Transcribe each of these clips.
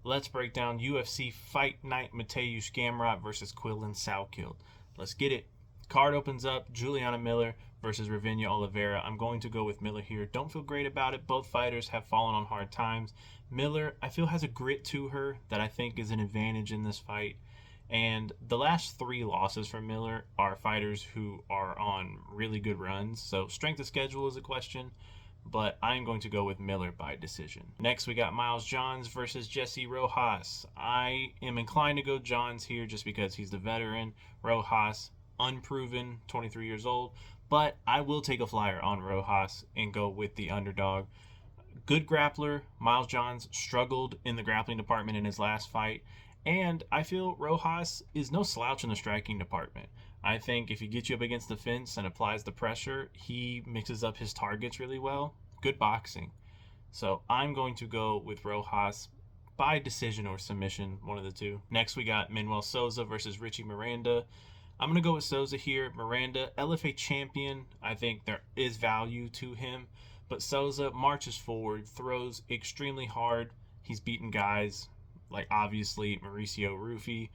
Let's break down UFC Fight Night Mateusz Gamrot versus Quillan Salkilld. Let's get it. Card opens up. Juliana Miller versus Ravinia Oliveira. I'm going to go with Miller here. Don't feel great about it. Both fighters have fallen on hard times. Miller, I feel, has a grit to her that I think is an advantage in this fight. And the last three losses for Miller are fighters who are on really good runs. So strength of schedule is a question, but I'm going to go with Miller by decision. Next, we got Miles Johns versus Jesse Rojas. I am inclined to go Johns here just because he's the veteran. Rojas, unproven, 23 years old, but I will take a flyer on Rojas and go with the underdog. Good grappler. Miles Johns struggled in the grappling department in his last fight, and I feel Rojas is no slouch in the striking department. I think if he gets you up against the fence and applies the pressure, he mixes up his targets really well. Good boxing. So I'm going to go with Rojas by decision or submission, one of the two. Next, we got Manuel Souza versus Richie Miranda. I'm going to go with Souza here. Miranda, LFA champion. I think there is value to him. But Souza marches forward, throws extremely hard. He's beaten guys like obviously Mauricio Rufy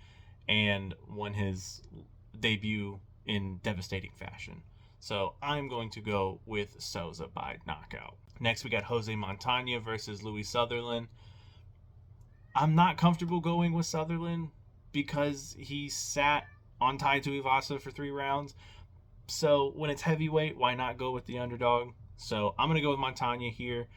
and won his debut in devastating fashion. So I'm going to go with Souza by knockout. Next, we got Jose Montana versus Louis Sutherland. I'm not comfortable going with Sutherland because he sat on Tai Tuivasa for 3 rounds. So when it's heavyweight, why not go with the underdog? So I'm going to go with Montana here.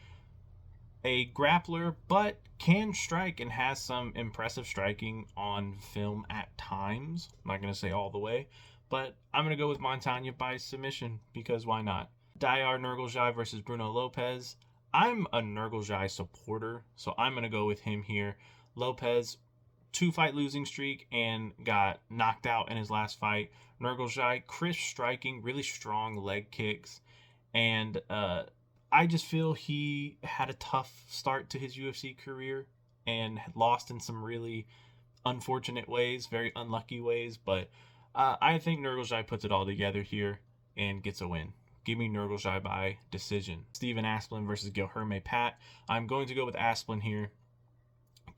A grappler, but can strike and has some impressive striking on film at times. I'm not going to say all the way, but I'm going to go with Montana by submission because why not? Dayar Nurgalzhai versus Bruno Lopez. I'm a Nurgalzhai supporter, so I'm going to go with him here. Lopez, 2-fight losing streak and got knocked out in his last fight. Nurgalzhai, crisp striking, really strong leg kicks, and I just feel he had a tough start to his UFC career and had lost in some really unfortunate ways, very unlucky ways. But I think Nurgalzhai puts it all together here and gets a win. Give me Nurgalzhai by decision. Steven Asplin versus Guilherme Pat. I'm going to go with Asplin here.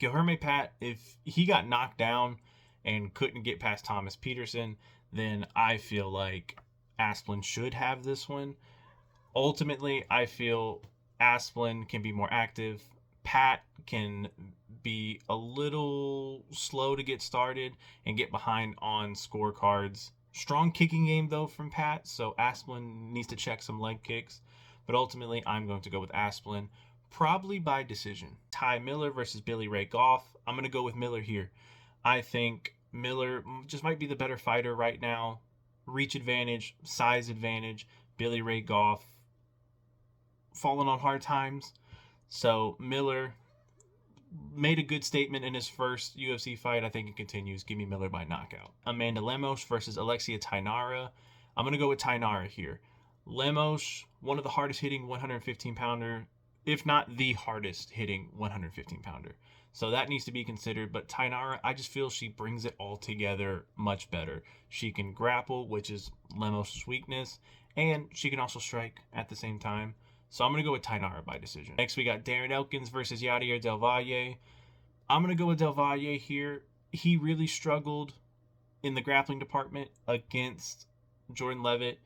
Guilherme Pat, if he got knocked down and couldn't get past Thomas Peterson, then I feel like Asplin should have this one. Ultimately, I feel Asplin can be more active. Pat can be a little slow to get started and get behind on scorecards. Strong kicking game, though, from Pat, so Asplin needs to check some leg kicks. But ultimately, I'm going to go with Asplin, probably by decision. Ty Miller versus Billy Ray Goff. I'm going to go with Miller here. I think Miller just might be the better fighter right now. Reach advantage, size advantage. Billy Ray Goff fallen on hard times. So Miller made a good statement in his first UFC fight. I think it continues. Give me Miller by knockout. Amanda Lemos versus Alexia Tainara. I'm going to go with Tainara here. Lemos, one of the hardest hitting 115 pounder, if not the hardest hitting 115 pounder. So that needs to be considered. But Tainara, I just feel she brings it all together much better. She can grapple, which is Lemos' weakness, and she can also strike at the same time. So I'm going to go with Tainara by decision. Next, we got Darren Elkins versus Yadier Del Valle. I'm going to go with Del Valle here. He really struggled in the grappling department against Jordan Levitt.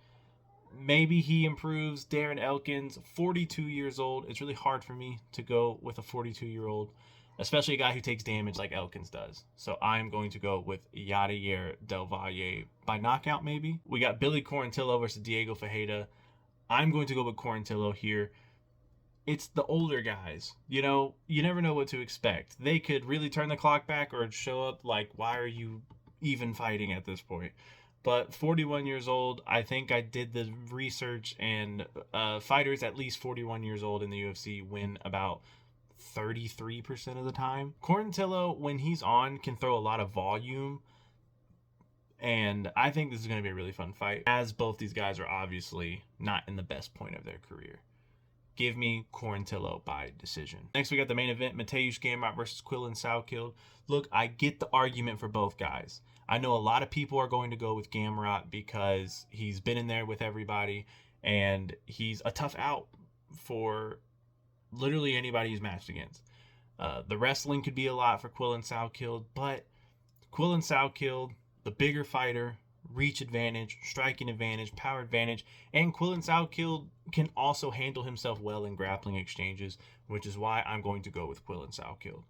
Maybe he improves. Darren Elkins, 42 years old. It's really hard for me to go with a 42-year-old, especially a guy who takes damage like Elkins does. So I'm going to go with Yadier Del Valle by knockout maybe. We got Billy Quarantillo versus Diego Fajeda. I'm going to go with Quarantillo here. It's the older guys. You know, you never know what to expect. They could really turn the clock back or show up like, why are you even fighting at this point? But 41 years old, I think I did the research, and fighters at least 41 years old in the UFC win about 33% of the time. Quarantillo, when he's on, can throw a lot of volume, and I think this is going to be a really fun fight, as both these guys are obviously not in the best point of their career. Give me Quarantillo by decision. Next, we got the main event, Mateusz Gamrot versus Quillan Salkilld. Look, I get the argument for both guys. I know a lot of people are going to go with Gamrot because he's been in there with everybody, and he's a tough out for literally anybody he's matched against. The wrestling could be a lot for Quillen Salkilld, but Quillen Salkilld, the bigger fighter, reach advantage, striking advantage, power advantage, and Quillen Salkilld can also handle himself well in grappling exchanges, which is why I'm going to go with Quillen Salkilld.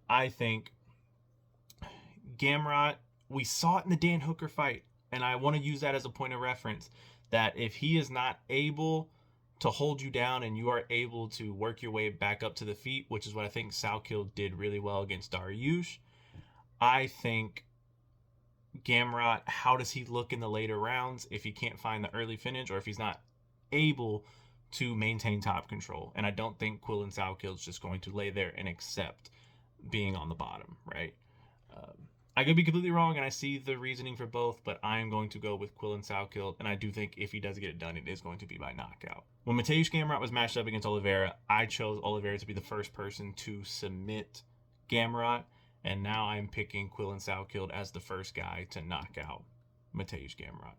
I think Gamrot, we saw it in the Dan Hooker fight, and I want to use that as a point of reference, that if he is not able to hold you down and you are able to work your way back up to the feet, which is what I think Salkilld did really well against Dariush, I think Gamrot, how does he look in the later rounds if he can't find the early finish or if he's not able to maintain top control? And I don't think Quillen Salkild's just going to lay there and accept being on the bottom, right? I could be completely wrong, and I see the reasoning for both, but I am going to go with Quillen Salkilld, and I do think if he does get it done, it is going to be by knockout. When Mateusz Gamrot was matched up against Oliveira, I chose Oliveira to be the first person to submit Gamrot, and now I'm picking Quillen Salkilld as the first guy to knock out Mateusz Gamrot.